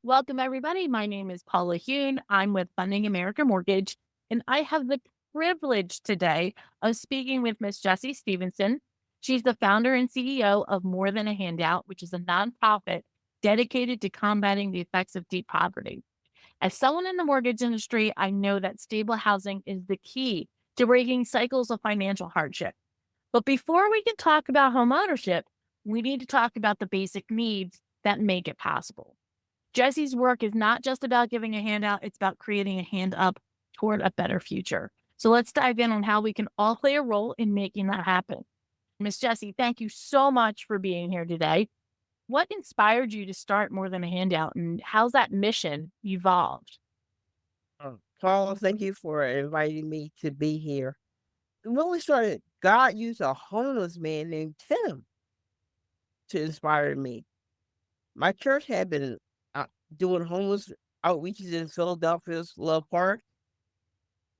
Welcome, everybody. My name is Paula Huynh. I'm with Funding America Mortgage, and I have the privilege today of speaking with Miss Jessie Stephenson. She's the founder and CEO of More Than a Handout, which is a nonprofit dedicated to combating the effects of deep poverty. As someone in the mortgage industry, I know that stable housing is the key to breaking cycles of financial hardship. But before we can talk about home ownership, we need to talk about the basic needs that make it possible. Jesse's work is not just about giving a handout, it's about creating a hand up toward a better future. So let's dive in on how we can all play a role in making that happen. Miss Jessie, thank you so much for being here today. What inspired you to start More Than a Handout and how's that mission evolved? Paul, thank you for inviting me to be here. When we started, God used a homeless man named Tim to inspire me. My church had been doing homeless outreaches in Philadelphia's Love Park.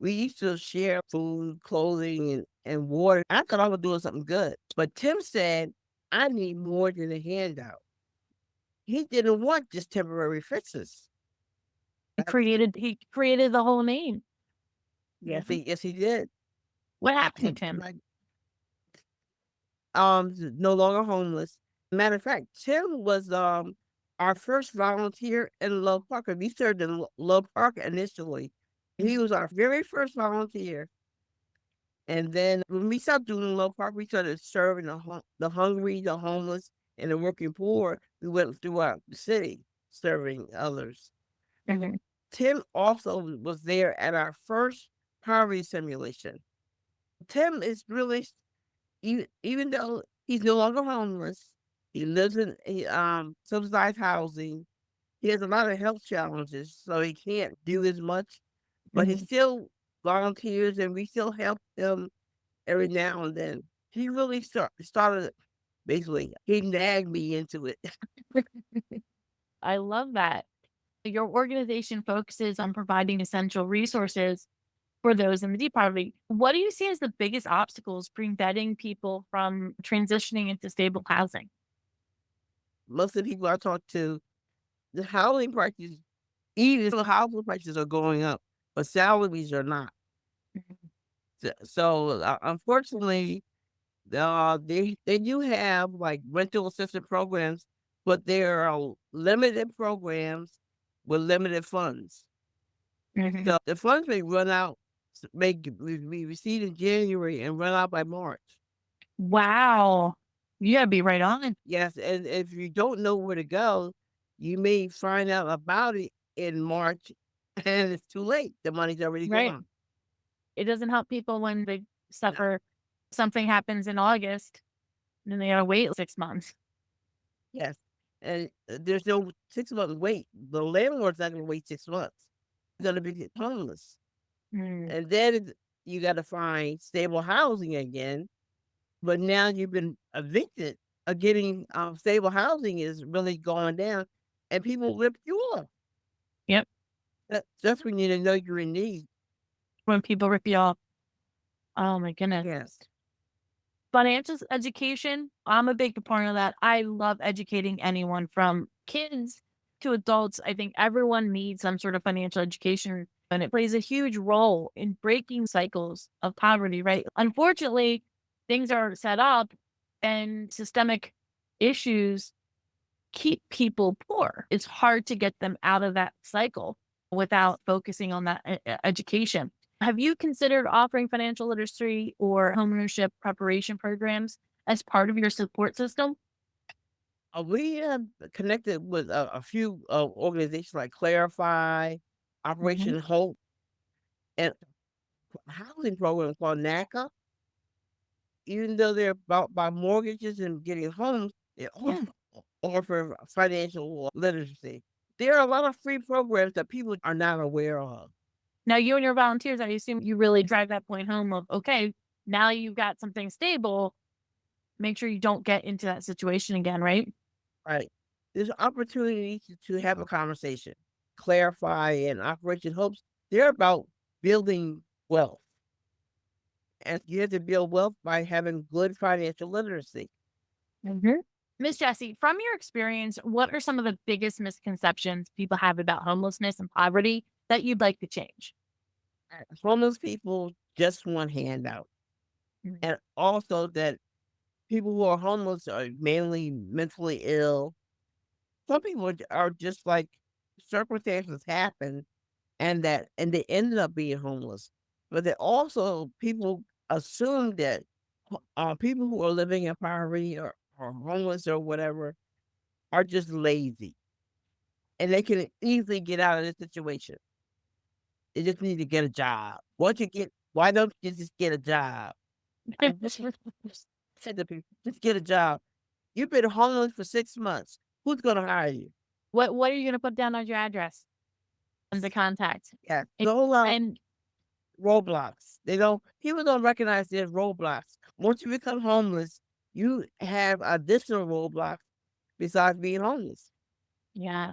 We used to share food, clothing, and water. I thought I was doing something good. But Tim said, I need more than a handout. He didn't want just temporary fixes. He created the whole name. Mhm. Yes, he did. What happened to him? Like, no longer homeless. Matter of fact, Tim was our first volunteer in Love Park. We served in Love Park initially. He was our very first volunteer. And then when we stopped doing Love Park, we started serving the hungry, the homeless, and the working poor. We went throughout the city serving others. Mhm. Tim also was there at our first poverty simulation. Tim is really, even though he's no longer homeless, he lives in subsidized housing. He has a lot of health challenges, so he can't do as much, but he Mhm. still volunteers and we still help him every now and then. He really started basically, he nagged me into it. I love that. Your organization focuses on providing essential resources for those in the deep poverty. What do you see as the biggest obstacles preventing people from transitioning into stable housing? Most of the people I talk to, the housing prices, even the housing prices are going up, but salaries are not. Mhm. Unfortunately, they do have, like, rental assistance programs, but there are limited programs with limited funds. Mhm. So, the funds may run out may be received in January and run out by March. Wow. You gotta be right on. Yes, and if you don't know where to go, you may find out about it in March, and it's too late. The money's already Right. gone. It doesn't help people when they No. suffer something happens in August and then they gotta wait 6 months. Yes, and, there's no 6 month wait. The landlord's not gonna wait 6 months. You're gonna be homeless. Mm. And then you gotta find stable housing again, but now you've been evicted. Getting, stable housing is really going down, and people rip you off. Yep. That's when you know you're in need. When people rip you off. Oh my goodness. Yes. Financial education, I'm a big proponent of that. I love educating anyone from kids to adults. I think everyone needs some sort of financial education, and it plays a huge role in breaking cycles of poverty, right? Unfortunately, things are set up and systemic issues keep people poor. It's hard to get them out of that cycle without focusing on that education. Have you considered offering financial literacy or homeownership preparation programs as part of your support system? We have connected with a few organizations like Clarify, Mhm. Operation Hope, and a housing program called NACA. Even though they're about by mortgages and getting homes, they Yeah. also offer financial literacy. There are a lot of free programs that people are not aware of. Now, you and your volunteers, I assume you really drive that point home of, okay, now you've got something stable. Make sure you don't get into that situation again, right? Right? There's opportunity to have a conversation. Clarify and Operation Hopes. They're about building wealth. And you have to build wealth by having good financial literacy. Mhm. Miss Jessie, from your experience, what are some of the biggest misconceptions people have about homelessness and poverty that you'd like to change? Homeless people just want handout, Mm. and also that people who are homeless are mainly mentally ill. Some people are just like circumstances happen and they ended up being homeless. But they also people assume that people who are living in poverty or homeless or whatever are just lazy and they can easily get out of this situation. They just need to get a job. Why don't you just get a job? I just said to people, just get a job. You've been homeless for 6 months. Who's gonna hire you? What are you gonna put down as your address and the contact? Yeah, And go along and roadblocks. They don't people don't recognize there's roadblocks. Once you become homeless, you have additional roadblocks besides being homeless. yeah.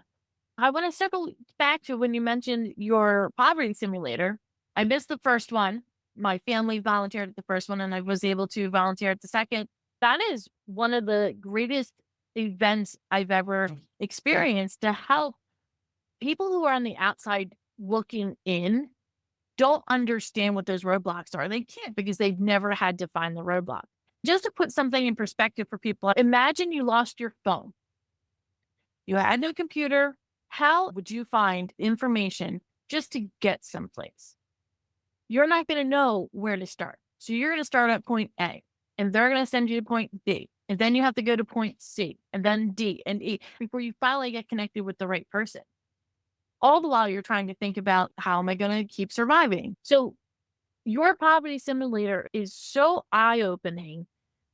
I wanna circle back to when you mentioned your poverty simulator. I missed the first one. My family volunteered at the first one, and I was able to volunteer at the second. That is one of the greatest events I've ever experienced to help people who are on the outside looking in don't understand what those roadblocks are. They can't because they've never had to find the roadblock. Just to put something in perspective for people, imagine you lost your phone. You had no computer. How would you find information just to get someplace? You're not going to know where to start. So you're going to start at point A and they're going to send you to point B. And then you have to go to point C and then D and E before you finally get connected with the right person. All the while you're trying to think about how am I going to keep surviving? So your poverty simulator is so eye opening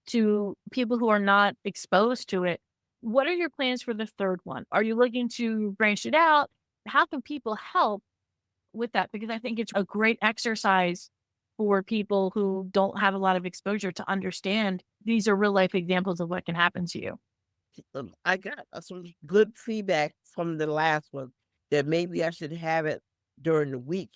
to people who are not exposed to it. What are your plans for the third one? Are you looking to branch it out? How can people help with that? Because I think it's a great exercise for people who don't have a lot of exposure to understand these are real life examples of what can happen to you. I got some good feedback from the last one that maybe I should have it during the week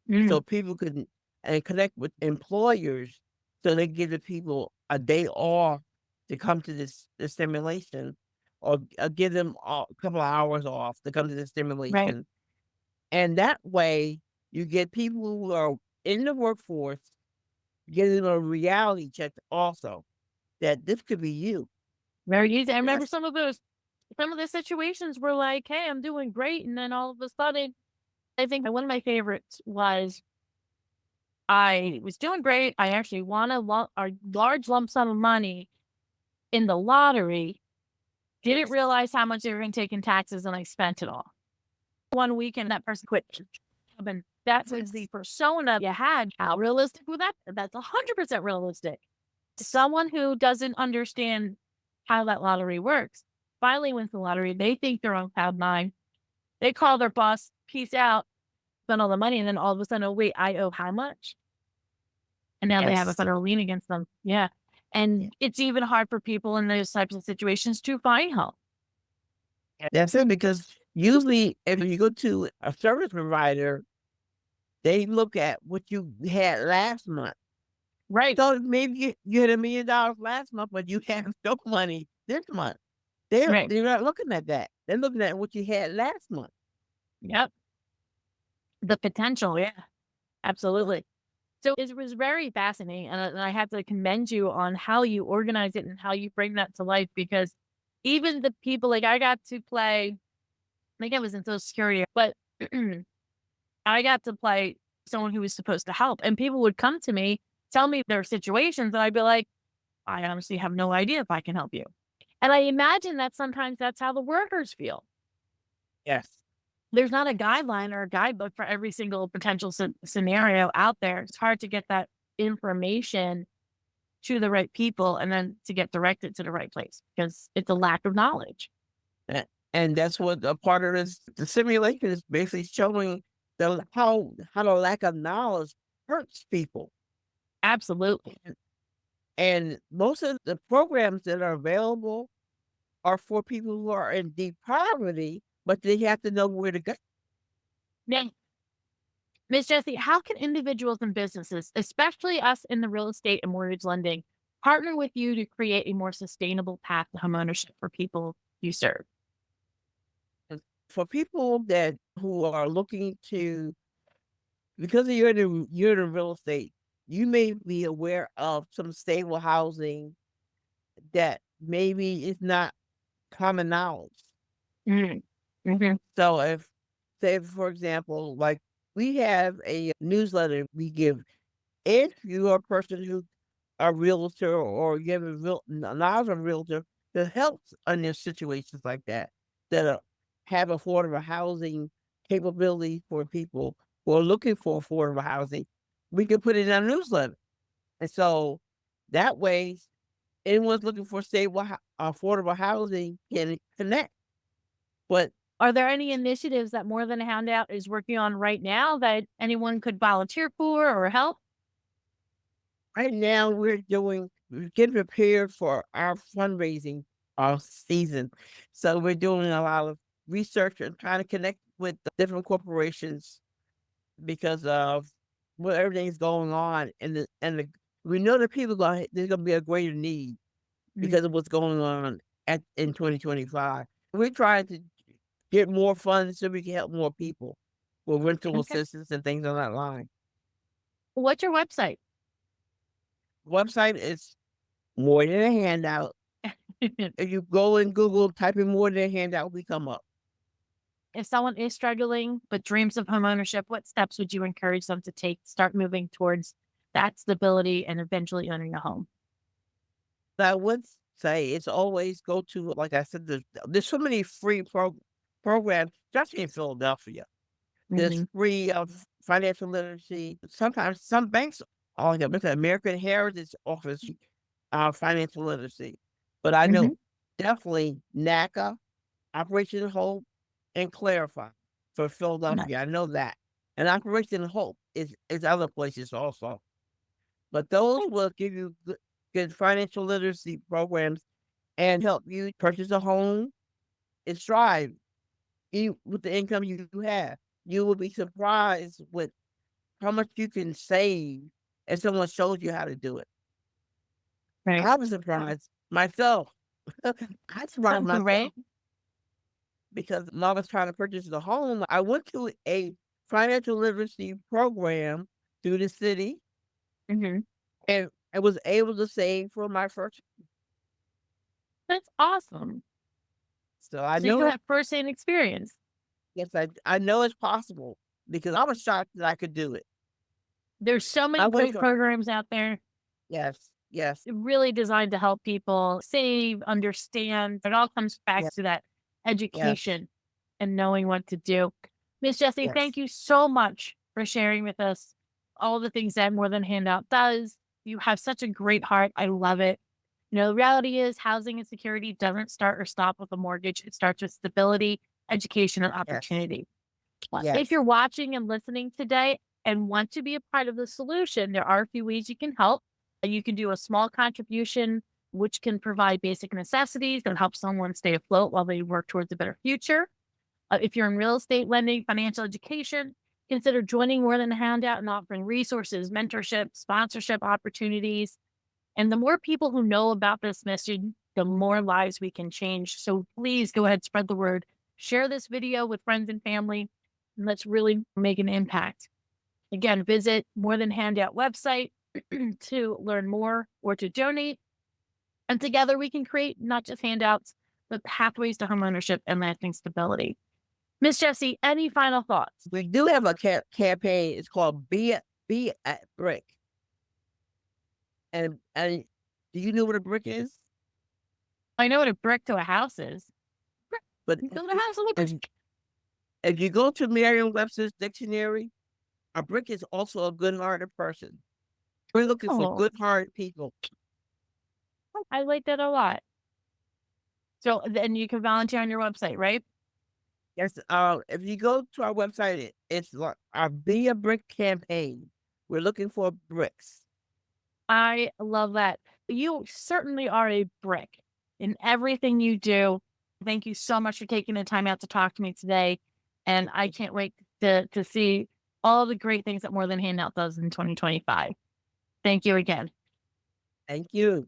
Mm, so people could and connect with employers so they give the people a day off to come to this stimulation or give them a couple of hours off to come to the right. stimulation. And that way you get people who are in the workforce getting a reality check also that this could be you. Very easy. I remember Yes. some of the situations were like, hey, I'm doing great. And then all of a sudden, I think one of my favorites was I was doing great. I actually won a large lump sum of money in the lottery. Didn't realize how much they were gonna take in taxes, and I spent it all. One weekend, that person quit their job, and that was the persona you had. How realistic was that? That's 100% realistic. Someone who doesn't understand how that lottery works finally wins the lottery. They think they're on cloud nine. They call their boss, "Peace out," spend all the money, and then all of a sudden, "Oh, wait, I owe how much?" And now they have a Yes. federal lien against them. Yeah. Yeah. And it's even hard for people in those types of situations to find help. That's it because usually if you go to a service provider, they look at what you had last month. Right. So maybe you had $1,000,000 last month, but you have no money this month. Right. They're not looking at that. They're looking at what you had last month. Yep. The potential. Yeah. Absolutely. So it was very fascinating. And I have to commend you on how you organize it and how you bring that to life because even the people, like I got to play, I think I was in Social Security, but I got to play someone who was supposed to help. And people would come to me, tell me their situations, and I'd be like, I honestly have no idea if I can help you. And I imagine that sometimes that's how the workers feel. Yes. There's not a guideline or a guidebook for every single potential scenario out there. It's hard to get that information to the right people and then to get directed to the right place because it's a lack of knowledge. A and that's what a part of this the simulation is basically showing how the lack of knowledge hurts people. Absolutely. And most of the programs that are available are for people who are in deep poverty, but they have to know where to go. Now, Miss Jessie, how can individuals and businesses, especially us in the real estate and mortgage lending, partner with you to create a more sustainable path to homeownership for people you serve? And for people that who are looking to, because you're in real estate, you may be aware of some stable housing that maybe is not common knowledge. Mhm. Mhm. So if, say, for example, like we have a newsletter we give, if you are a person who a realtor or you have a knowledge of a realtor that helps in situations like that, that have affordable housing capability for people who are looking for affordable housing, we can put it in our newsletter. And so that way, anyone's looking for stable, affordable housing can connect. But Are there any initiatives that More Than a Handout is working on right now that anyone could volunteer for or help? right now we're getting prepared for our fundraising season. So we're doing a lot of research and trying to connect with the different corporations because of what everything's going on and we know that there's gonna be a greater need Mhm. because of what's going on in 2025. We're trying to get more funds so we can help more people with rental Okay. assistance and things on that line. What's your website? Website is more than a handout. If you go in Google, type in more than a handout, we come up. If someone is struggling but dreams of homeownership, what steps would you encourage them to take to start moving towards that stability and eventually owning a home? So I would say it's always go to, like I said, there's so many free programs, especially in Philadelphia. There's Mhm. free financial literacy. Sometimes some banks, like the American Heritage offers financial literacy. But I know Mhm. definitely NACA, Operation Hope, and Clarify for Philadelphia. I Nice. know that. And Operation Hope is other places also. But those will give you good financial literacy programs and help you purchase a home and strive with the income you have. You will be surprised with how much you can save if someone shows you how to do it. Right. I was surprised myself. I surprised myself Right. because when I was trying to purchase the home, I went to a financial literacy program through the city Mhm. and I was able to save for my first. That's awesome. So I So you know, have firsthand experience. yes, I know it's possible because I was shocked that I could do it. There's so I many went great to, programs out there yes, yes, really designed to help people save, understand. It all comes back yes, to that yes, education and knowing what to do. Miss Jessie, yes, thank you so much for sharing with us all the things that More Than Handout does. You have such a great heart. I love it. The reality is housing insecurity doesn't start or stop with a mortgage. It starts with stability, education, and yes, opportunity. If yes, you're watching and listening today and want to be a part of the solution, there are a few ways you can help. You can do a small contribution, which can provide basic necessities and help someone stay afloat while they work towards a better future. If you're in real estate lending, financial education, consider joining More Than a Handout and offering resources, mentorship, sponsorship opportunities. And the more people who know about this message, the more lives we can change. So please go ahead, spread the word, share this video with friends and family, and let's really make an impact. Again, visit More Than Handout website to learn more or to donate. And together we can create not just handouts, but pathways to homeownership and lasting stability. Miss Jessie, any final thoughts? we do have a campaign. It's called Be at Brick, and do you know what a brick is? I know what a brick to a house is. Brick. But You build a house with a if brick. if you go to Merriam-Webster's dictionary, a brick is also a good-hearted person. We're looking for Oh, good-hearted people. I like that a lot. So then you can volunteer on your website, right? Yes, if you go to our website, it's like our Be a Brick campaign. We're looking for bricks. I love that. You certainly are a brick in everything you do. Thank you so much for taking the time out to talk to me today. And I can't wait to see all the great things that More Than Handout does in 2025. Thank you again. Thank you.